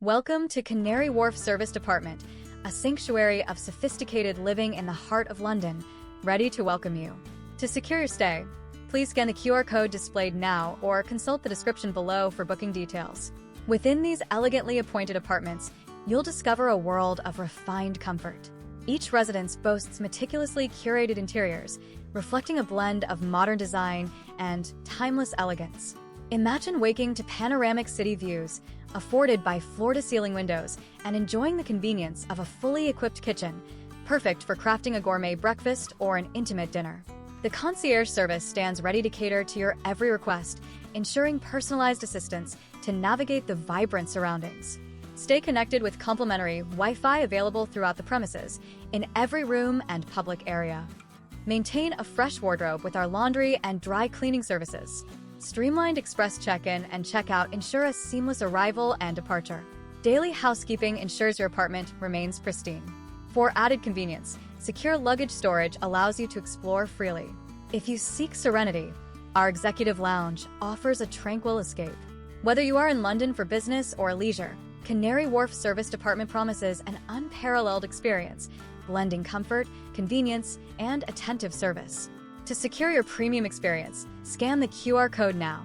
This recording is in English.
Welcome to Canary Wharf Serviced Apartment, a sanctuary of sophisticated living in the heart of London, ready to welcome you. To secure your stay, please scan the QR code displayed now or consult the description below for booking details. Within these elegantly appointed apartments, you'll discover a world of refined comfort. Each residence boasts meticulously curated interiors, reflecting a blend of modern design and timeless elegance. Imagine waking to panoramic city views, afforded by floor-to-ceiling windows, and enjoying the convenience of a fully equipped kitchen, perfect for crafting a gourmet breakfast or an intimate dinner. The concierge service stands ready to cater to your every request, ensuring personalized assistance to navigate the vibrant surroundings. Stay connected with complimentary Wi-Fi available throughout the premises, in every room and public area. Maintain a fresh wardrobe with our laundry and dry cleaning services. Streamlined express check-in and check-out ensure a seamless arrival and departure. Daily housekeeping ensures your apartment remains pristine. For added convenience, secure luggage storage allows you to explore freely. If you seek serenity, our executive lounge offers a tranquil escape. Whether you are in London for business or leisure, Canary Wharf Serviced Apartment promises an unparalleled experience, blending comfort, convenience, and attentive service. To secure your premium experience, scan the QR code now.